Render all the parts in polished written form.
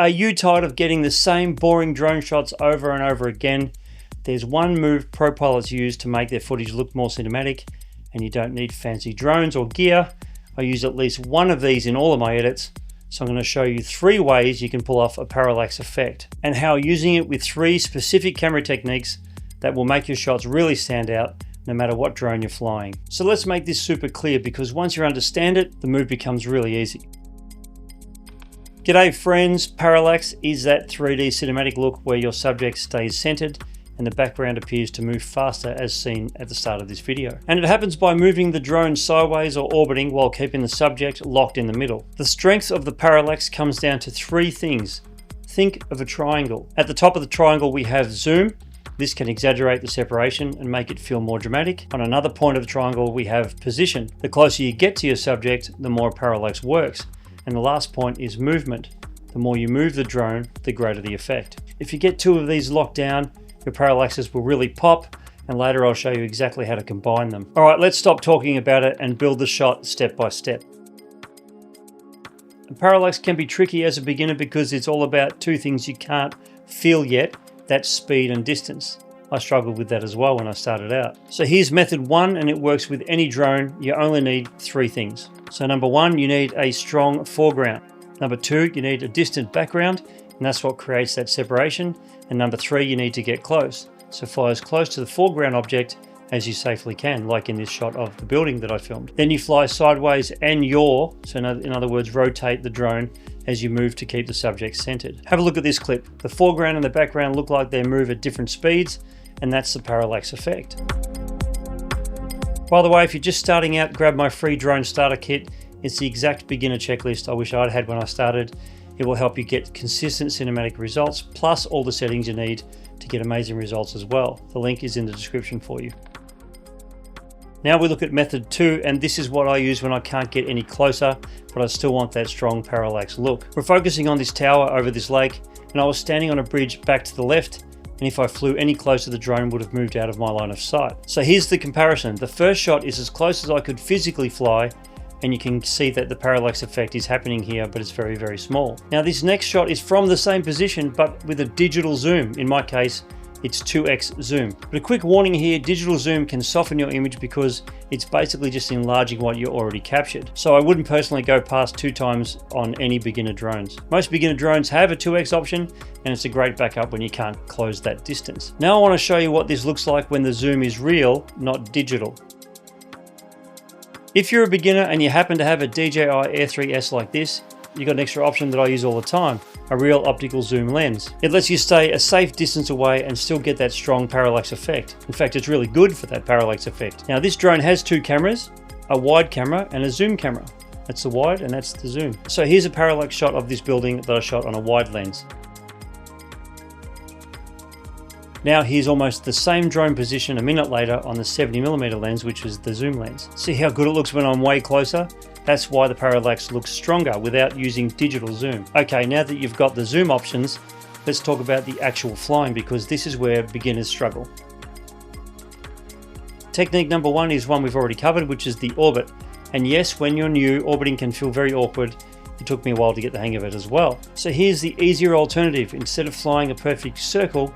Are you tired of getting the same boring drone shots over and over again? There's one move pro pilots use to make their footage look more cinematic, and you don't need fancy drones or gear. I use at least one of these in all of my edits, so I'm going to show you 3 ways you can pull off a parallax effect, and how using it with 3 specific camera techniques that will make your shots really stand out no matter what drone you're flying. So let's make this super clear, because once you understand it, the move becomes really easy. G'day friends, parallax is that 3D cinematic look where your subject stays centered and the background appears to move faster as seen at the start of this video. And it happens by moving the drone sideways or orbiting while keeping the subject locked in the middle. The strength of the parallax comes down to 3 things. Think of a triangle. At the top of the triangle we have zoom. This can exaggerate the separation and make it feel more dramatic. On another point of the triangle we have position. The closer you get to your subject, the more parallax works. And the last point is movement. The more you move the drone, the greater the effect. If you get 2 of these locked down, your parallaxes will really pop, and later I'll show you exactly how to combine them. Alright, let's stop talking about it and build the shot step by step. A parallax can be tricky as a beginner because it's all about 2 things you can't feel yet. That's speed and distance. I struggled with that as well when I started out. So here's method 1, and it works with any drone. You only need 3 things. So number 1, you need a strong foreground. Number 2, you need a distant background, and that's what creates that separation. And number 3, you need to get close. So fly as close to the foreground object as you safely can, like in this shot of the building that I filmed. Then you fly sideways and yaw, so in other words, rotate the drone as you move to keep the subject centered. Have a look at this clip. The foreground and the background look like they move at different speeds, and that's the parallax effect. By the way, if you're just starting out, grab my free drone starter kit. It's the exact beginner checklist I wish I'd had when I started. It will help you get consistent cinematic results, plus all the settings you need to get amazing results as well. The link is in the description for you. Now we look at method 2, and this is what I use when I can't get any closer, but I still want that strong parallax look. We're focusing on this tower over this lake, and I was standing on a bridge back to the left, and if I flew any closer, the drone would have moved out of my line of sight. So here's the comparison. The first shot is as close as I could physically fly, and you can see that the parallax effect is happening here, but it's very, very small. Now this next shot is from the same position, but with a digital zoom. In my case, it's 2x zoom. But a quick warning here, digital zoom can soften your image because it's basically just enlarging what you already captured. So I wouldn't personally go past 2 times on any beginner drones. Most beginner drones have a 2x option, and it's a great backup when you can't close that distance. Now I want to show you what this looks like when the zoom is real, not digital. If you're a beginner and you happen to have a DJI Air 3S like this, you've got an extra option that I use all the time, a real optical zoom lens. It lets you stay a safe distance away and still get that strong parallax effect. In fact, it's really good for that parallax effect. Now this drone has 2 cameras, a wide camera and a zoom camera. That's the wide and that's the zoom. So here's a parallax shot of this building that I shot on a wide lens. Now here's almost the same drone position a minute later on the 70mm lens, which is the zoom lens. See how good it looks when I'm way closer? That's why the parallax looks stronger without using digital zoom. Okay, now that you've got the zoom options, let's talk about the actual flying, because this is where beginners struggle. Technique number 1 is one we've already covered, which is the orbit. And yes, when you're new, orbiting can feel very awkward. It took me a while to get the hang of it as well. So here's the easier alternative. Instead of flying a perfect circle,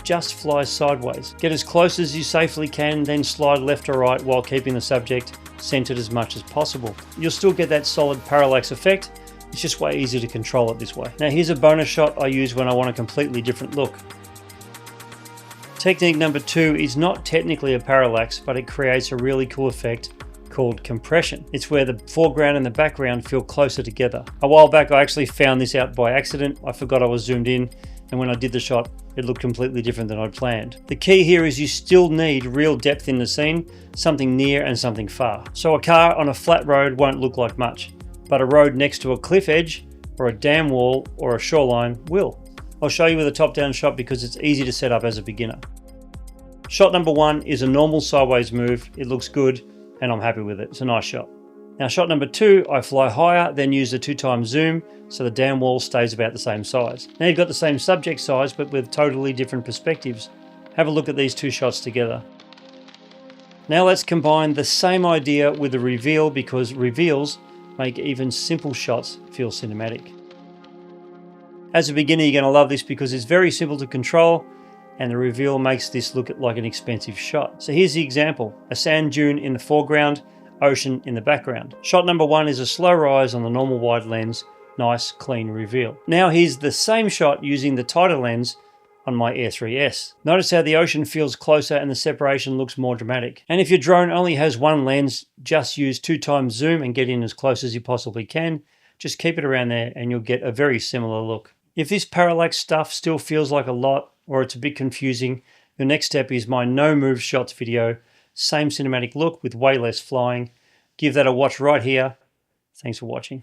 just fly sideways. Get as close as you safely can, then slide left or right while keeping the subject centered as much as possible. You'll still get that solid parallax effect. It's just way easier to control it this way. Now here's a bonus shot I use when I want a completely different look. Technique number 2 is not technically a parallax, but it creates a really cool effect called compression. It's where the foreground and the background feel closer together. A while back I actually found this out by accident. I forgot I was zoomed in, and when I did the shot, it looked completely different than I'd planned. The key here is you still need real depth in the scene, something near and something far. So a car on a flat road won't look like much, but a road next to a cliff edge or a dam wall or a shoreline will. I'll show you with a top-down shot because it's easy to set up as a beginner. Shot number 1 is a normal sideways move. It looks good and I'm happy with it. It's a nice shot. Now shot number 2, I fly higher, then use the 2x zoom so the dam wall stays about the same size. Now you've got the same subject size but with totally different perspectives. Have a look at these 2 shots together. Now let's combine the same idea with a reveal, because reveals make even simple shots feel cinematic. As a beginner, you're going to love this because it's very simple to control and the reveal makes this look like an expensive shot. So here's the example: a sand dune in the foreground, ocean in the background. Shot number 1 is a slow rise on the normal wide lens, nice clean reveal. Now here's the same shot using the tighter lens on my Air 3S. Notice how the ocean feels closer and the separation looks more dramatic. And if your drone only has one lens, just use 2x zoom and get in as close as you possibly can. Just keep it around there and you'll get a very similar look. If this parallax stuff still feels like a lot or it's a bit confusing, your next step is my no move shots video. Same cinematic look with way less flying. Give that a watch right here. Thanks for watching.